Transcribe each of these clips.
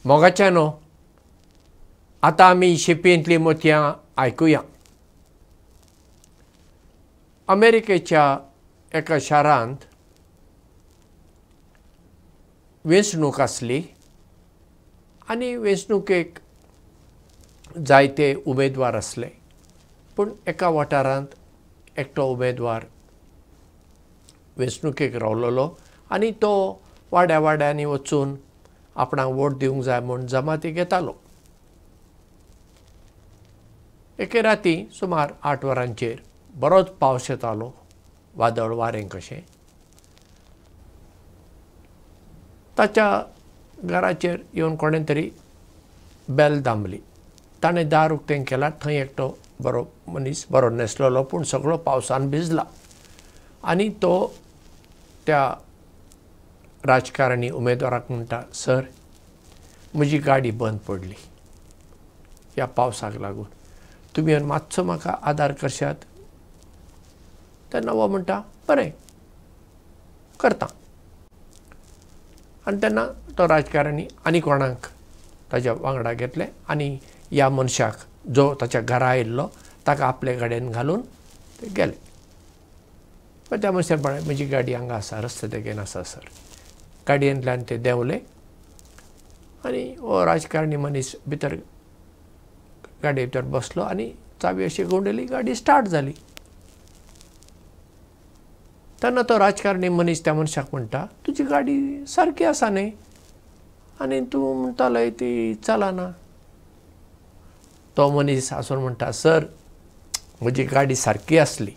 मोगाच्या न्हू आतां आमी शेपयेंतलीं मोतयां आयकुया. अमेरिकेच्या एका शारांत वेंचणूक आसली आनी वेंचणुकेक जायते उमेदवार आसले, पूण एका वाठारांत एकटो उमेदवार वेंचणुकेक रावलोलो आनी तो वाड्या वाड्यांनी वचून आपणाक वोट दिवंक जाय म्हूण जमाती घेतालो. एके राती सुमार 8 वरांचेर बरोच पावस येतालो, वादळ वारें कशें. ताच्या घराचेर येवन कोणें तरी बेल दामली. ताणें दार उक्तें केलां. थंय एकटो बरो मनीस बरो न्हेसलेलो पूण सगळो पावसान भिजला आनी तो त्या राजकारणी उमेदवाराक म्हणटा, सर म्हजी गाडी बंद पडली ह्या पावसाक लागून, तुमी येवन मातसो म्हाका आदार करशात. तेन्ना हो म्हणटा, बरें करता. आनी तेन्ना तो राजकारणी आनी कोणाक ताच्या वांगडा घेतले आनी ह्या मनशाक जो ताच्या घरा आयिल्लो ताका आपले गाडयेन घालून ते गेले. पण त्या मनशान म्हणलें, म्हजी गाडी हांगा आसा, रस्ते देगेन आसा सर. गाडयेंतल्यान ते देंवले आनी हो राजकारणी मनीस भितर गाडये भितर बसलो आनी चावी अशी घुंवडायली, गाडी स्टार्ट जाली. तेन्ना तो राजकारणी मनीस त्या मनशाक म्हणटा, तुजी गाडी सारकी आसा न्ही आनी तूं म्हणटालो ती चलना. तो मनीस आसून म्हणटा, सर म्हजी गाडी सारकी आसली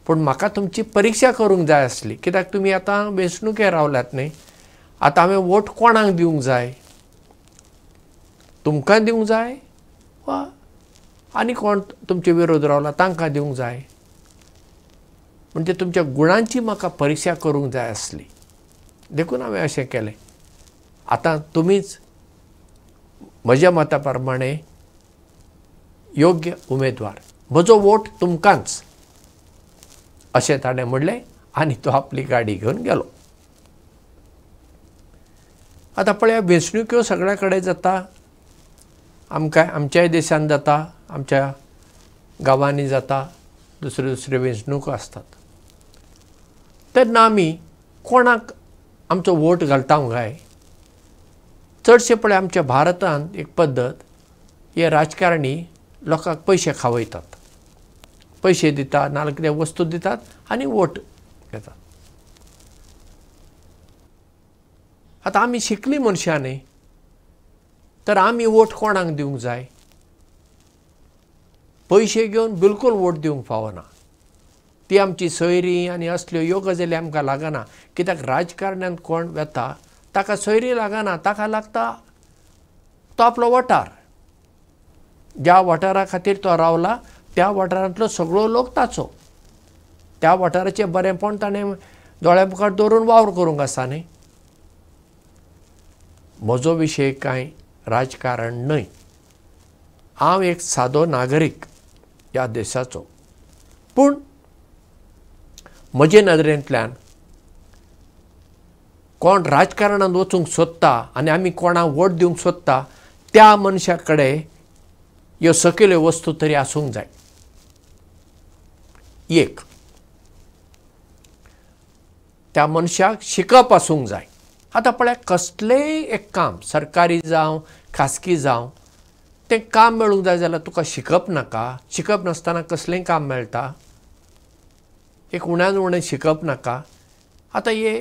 पूण म्हाका तुमची परिक्षा करूंक जाय आसली, कित्याक तुमी आतां वेंचणुकेक रावल्यात न्ही. आतां हांवें वोट कोणाक दिवंक जाय? तुमकां दिवंक जाय वा आनी कोण तुमचे विरोध रावला तांकां दिवंक जाय? म्हणजे तुमच्या गुणांची म्हाका परिक्षा करूंक जाय आसली, देखून हांवें अशें केलें. आतां तुमीच म्हज्या मता प्रमाणे योग्य उमेदवार, म्हजो वोट तुमकांच, अशें ताणें म्हणलें आनी तो आपली गाडी घेवन गेलो. आतां पळया, वेंचणुक्यो सगळ्या कडेन जाता, आमच्याय देशांत जाता, आमच्या गांवांनी जाता, दुसऱ्यो वेंचणुको आसतात. तेन्ना आमी कोणाक आमचो वोट घालता काय? चडशे पळय आमच्या भारतांत एक पद्दत, हे राजकारणी लोकांक पयशे खावयतात, पयशे दितात नाजाल्यार कितें वस्तू दितात आनी वोट घेतात. आतां आमी शिकलीं मनशां न्ही, तर आमी वोट कोणाक दिवंक जाय? पयशे घेवन बिलकूल वोट दिवंक फावना. ती आमची सोयरीं आनी असल्यो ह्यो गजाली आमकां लागना, कित्याक राजकारण्यांत कोण वेता ताका सोयरी लागना, ताका लागता तो आपलो वाठार. ज्या वाठारा खातीर तो रावला त्या वाठारांतलो सगळो लोक ताचो. त्या वाठाराचें बरेंपण ताणें दोळ्या मुखार दवरून वावर करूंक आसा न्ही. म्हजो विशय कांय राजकारण न्हय. हांव एक सादो नागरीक ह्या देशाचो, पूण म्हजे नदरेंतल्यान कोण राजकारणांत वचूंक सोदता आनी आमी कोणाक वोट दिवंक सोदता त्या मनशा कडेन ह्यो सकयल्यो वस्तू तरी आसूंक जाय. एक, त्या मनशाक शिकप आसूंक जाय. आतां पळय, कसलेंय एक काम, सरकारी जावं खासगी जावं, तें काम मेळूंक जाय जाल्यार तुका शिकप नाका. शिकप नासतना कसलेंय काम मेळटा? एक उण्यान उणें शिकप नाका. आतां हे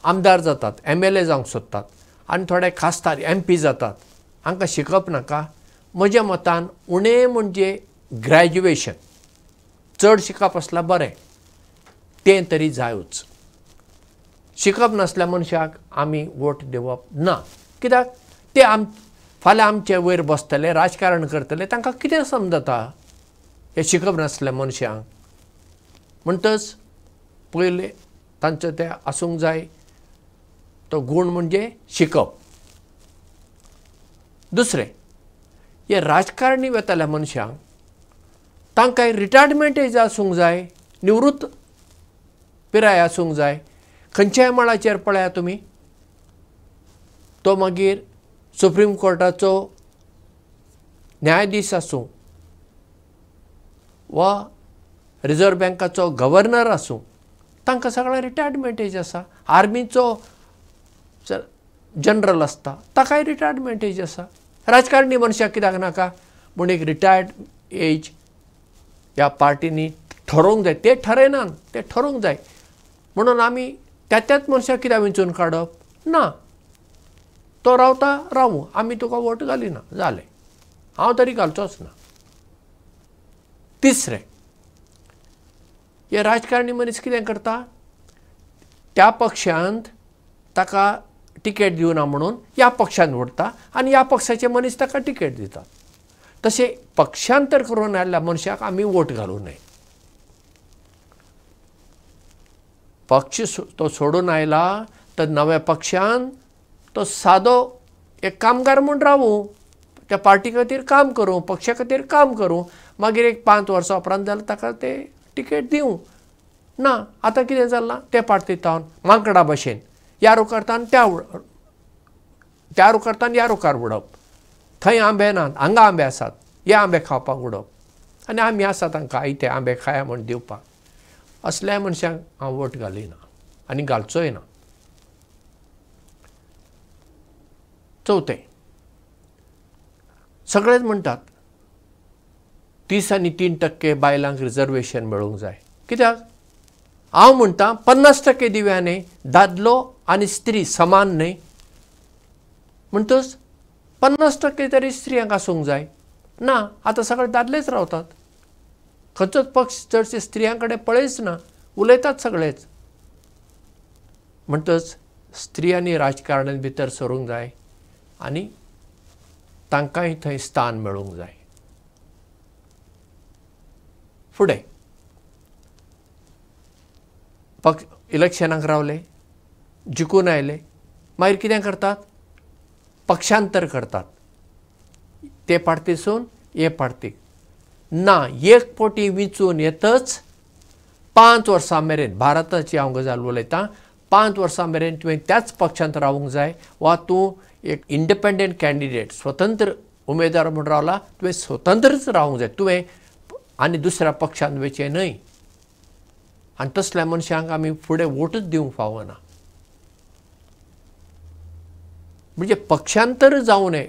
आमदार जातात, MLA जावंक सोदतात आनी थोडे खासदार MP जातात, हांकां शिकप नाका? म्हज्या मतान उणें म्हणजे ग्रॅज्युएशन, चड शिकप आसल्यार बरें, तें तरी जायूच. शिकप नासल्या मनशाक आमी वोट दिवप ना, कित्याक ते फाल्यां आमचे वयर बसतले, राजकारण करतले, तांकां कितें समजता हे शिकप नासल्या मनशांक? म्हणटच पयले तांचो तें आसूंक जाय तो गूण म्हणजे शिकप. दुसरें, हे राजकारणी वेताल्या मनशांक तांकां रिटायरमेंट एज आसूंक जाय, निवृत्त पिराय आसूंक जाय. खंयच्याय मळाचेर पळया तुमी, तो मागीर सुप्रीम कोर्टाचो न्यायाधीश आसूं वा रिजर्व बँकाचो गव्हर्नर आसूं तांकां सगळ्यांक रिटायरमेंट एज आसा. आर्मीचो जनरल आसता ताकाय रिटायरमेंट एज आसा. राजकारणी मनशाक कित्याक नाका म्हूण एक रिटायर्ड एज ह्या पार्टींनी ठरोवंक जाय. ते ठरयनात, ते ठरोवंक जाय म्हणून आमी त्याच मनशाक कित्याक वेंचून काडप ना. तो रावता रावूं, आमी तुका वोट घालिना, जालें. हांव तरी घालचोच ना. तिसरें, हे राजकारणी मनीस कितें करता, त्या पक्षांत ताका टिकेट दिवना म्हणून ह्या पक्षांत वडटा आनी ह्या पक्षाचे मनीस ताका टिकेट दितात. तशें पक्षांतर करून आयल्ल्या मनशाक आमी वोट घालूं न्हय. पक्ष तो सोडून आयला तर नव्या पक्षान तो सादो एक कामगार म्हूण रावूं, त्या पार्टी खातीर काम करूं, पक्षा खातीर काम करूं, मागीर एक 5 वर्सां उपरांत जाल्यार ताका ते टिकेट दिवं ना. आतां कितें जालां, ते पार्टींत मांकडा भशेन ह्या रुकारतान त्या रुकारतान ह्या रुकार उडप. थंय आंबे नात, हांगा आंबे आसात, हे आंबे खावपाक उडप आनी आमी आसात तांकां आयते आंबे खाया म्हूण दिवपाक. असल्या मनशांक हांव वोट घालिना आनी घालचोय ना. चवथें, सगळेच म्हणटात 30 आनी 3% बायलांक रिजर्वेशन मेळूंक जाय. कित्याक? हांव म्हणटा 50% दिवया न्ही, दादलो आनी स्त्री समान न्ही, म्हणटच 50% तरी स्त्रियांक आसूंक जाय ना. आतां सगळे दादलेच रावतात, खंयचोच पक्ष चडशे स्त्रियां कडेन पळयच ना, उलयतात सगळेच. म्हणटच स्त्रियांनी राजकारणांत भितर सरूंक जाय आनी तांकांय थंय स्थान मेळूंक जाय. फुडें पक्ष इलेक्शनाक रावले, जिखून आयले, मागीर कितें करतात, पक्षांतर करतात. ते पार्टीसून हे पार्टीक ना. एक पोटी विंचून येतच 5 वर्सां मेरेन, भारताची हांव गजाल उलयतां, 5 वर्सां मेरेन तुवें त्याच पक्षांत रावूंक जाय. वा तूं एक इंडिपेंडंट कॅन्डिडेट, स्वतंत्र उमेदवार म्हूण रावला, तुवें स्वतंत्रच रावूंक जाय. तुवें आनी दुसऱ्या पक्षांत वचचें न्हय. आनी तसल्या मनशांक आमी फुडें वोटूच दिवंक फावना. म्हणजे पक्षांतर जावं नये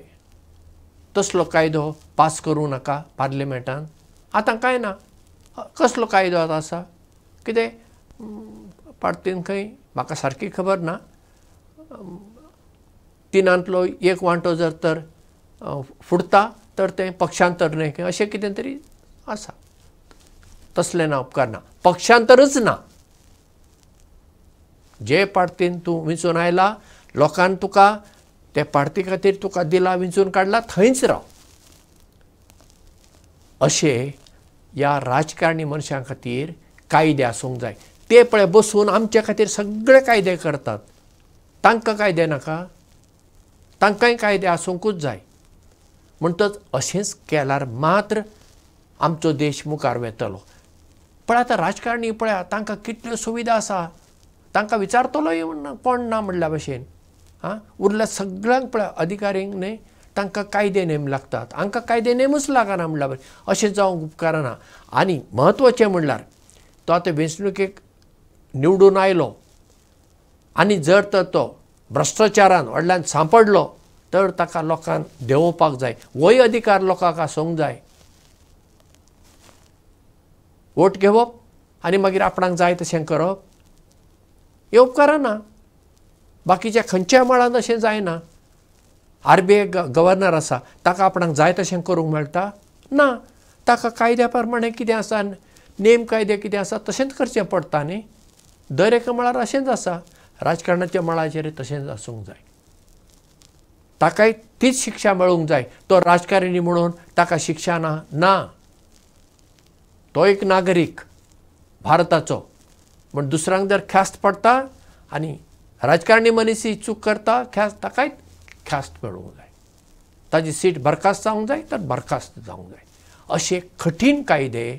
तसलो कायदो पास करूं नाका पार्लिमेंटान. आतां कांय ना. कसलो कायदो आतां आसा, कितें पार्टीन खंय म्हाका सारकी खबर ना, 3तलो 1 वांटो जर तर फुडता तर तें पक्षांतर न्हय खंय अशें कितें तरी आसा. तसलें ना, उपकारना. पक्षांतरच ना. जे पार्टीन तूं विंचून आयला, लोकान तुका ते पार्टी खातीर तुका दिला, विंचून काडला, थंयच राव. अशें ह्या राजकारणी मनशां खातीर कायदे आसूंक जाय. ते पळय बसून आमचे खातीर सगळे कायदे करतात. तांकां कायदे नाका, तांकांय कायदे आसूंकूच जाय. म्हणटच अशेंच केल्यार मात्र आमचो देश मुखार वेतलो. पण आतां राजकारणी पळया, तांकां कितल्यो सुविधा आसा, तांकां विचारतलोय कोण ना म्हणल्या भशेन. उरल्या सगळ्यांक पळय अधिकाऱ्यांक न्ही तांकां कायदे नेम लागतात, हांकां कायदे नेमूच लागना म्हणल्या भशेन. अशें जावंक उपकारना. आनी म्हत्वाचें म्हणल्यार तो आतां वेंचणुकेक निवडून आयलो आनी जर तर तो भ्रश्टाचारान व्हडल्यान सांपडलो तर ताका लोकांक देंवोवपाक जाय. होय अधिकार लोकांक आसूंक जाय. वोट घेवप आनी मागीर आपणाक जाय तशें करप हें उपकारना. बाकीच्या खंयच्याय मळांत अशें जायना. RBI गव्हर्नर आसा, ताका आपणाक जाय तशें करूंक मेळटा ना. ताका कायद्या प्रमाणे कितें आसा, नेम कायदे कितें आसा तशेंच करचें पडटा न्ही. दर एका मळार अशेंच आसा. राजकारणाच्या मळाचेर तशेंच आसूंक जाय. ताकाय तीच शिक्षा मेळूंक जाय. तो राजकारणी म्हणून ताका शिक्षा ना. तो एक नागरीक भारताचो म्हण दुसऱ्यांक जर ख्यास्त पडटा आनी राजकारणी मनीस ही चूक करता, ताकाय ख्यास्त मेळूंक जाय. ताजी सीट बरखास्त जावंक जाय तर बरखास्त जावंक जाय. अशे कठीण कायदे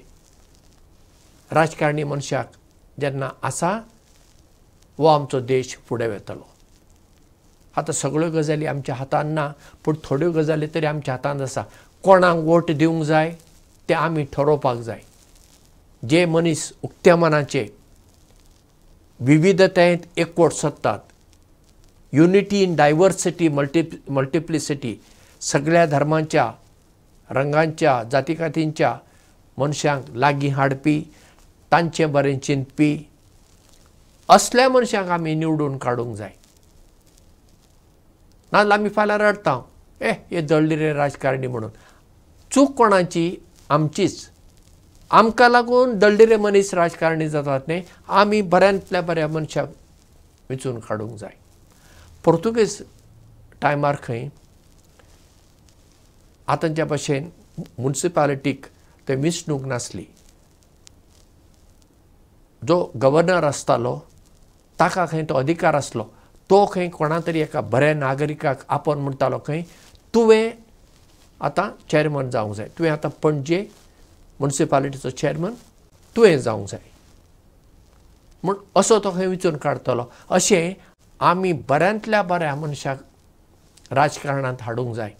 राजकारणी मनशाक जेन्ना आसा वो आमचो देश फुडें वेतलो. आतां सगळ्यो गजाली आमच्या हातान ना, पूण थोड्यो गजाली तरी आमच्या हातांत आसा. कोणाक वोट दिवंक जाय तें आमी ठरोवपाक जाय. जे मनीस उक्त्या मनाचे विविधतेंत एकवट सोदतात, युनिटी इन डायवर्सिटी मल्टिप्लिसिटी, सगळ्या धर्मांच्या, रंगांच्या, जातीकातींच्या मनशांक लागीं हाडपी, तांचें बरें चिंतपी असल्या मनशांक आमी निवडून काडूंक जाय. नाजाल्यार आमी फाल्यां रडटा हे जळिल्ले राजकारणी म्हणून. चूक कोणाची? आमचीच. आमकां लागून दळिल्ले मनीस राजकारणी जातात न्ही. आमी बऱ्यांतल्या बऱ्या मनशाक वेंचून काडूंक जाय. पोर्तुगेज टायमार खंय आतांच्या भशेन म्युनिसिपालिटीक ते वेंचणूक नासली. जो गव्हर्नर आसतालो ताका खंय तो अधिकार आसलो. तो खंय कोणा तरी एका बऱ्या नागरिकाक आपोवन म्हणटालो खंय तुवें आतां चॅरमन जावंक जाय, तुवें आतां पणजे म्युनिसिपालिटीचो चॅरमन तुवें जावंक जाय म्हूण असो तो खंय वेंचून काडटलो. अशें आमी बऱ्यांतल्या बऱ्या मनशाक राजकारणांत हाडूंक जाय.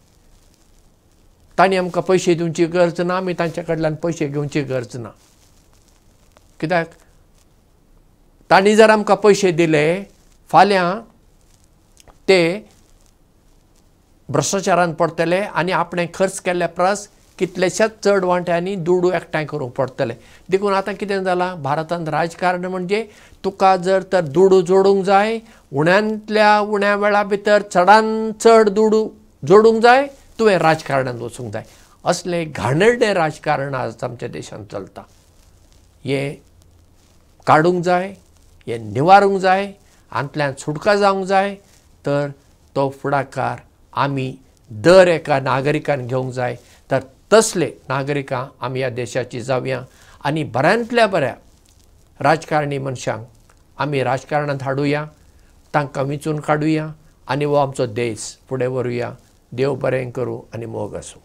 तांणी आमकां पयशे दिवची गरज ना, आमी तांचे कडल्यान पयशे घेवची गरज ना. कित्याक तांणी जर आमकां पयशे दिले फाल्यां ते भ्रश्टाचारांत पडटले आनी आपणें खर्च केल्ल्या परस कितलेशेच चड वांट्यांनी दुडू एकठांय करूंक पडटले. देखून आतां कितें जालां भारतांत राजकारण म्हणजे तुका जर तर दुडू जोडूंक जाय, उण्यांतल्या उण्या वेळा भितर चडांत चड दुडू जोडूंक जाय, तुवें राजकारणांत वचूंक जाय. असलें घाणेरडें राजकारण आज आमच्या देशांत चलता. हें काडूंक जाय, हें निवारूंक जाय, हांतल्यान सुटका जावंक जाय. तर तो फुडाकार आमी दर एका नागरिकान घेवंक जाय. तर तसले नागरिकां आमी ह्या देशाची जावया आनी बऱ्यांतल्या बऱ्या राजकारणी मनशांक आमी राजकारणांत हाडुया, तांकां वेंचून काडुया आनी हो आमचो देश फुडें व्हरुया. देव बरें करूं आनी मोग आसूं.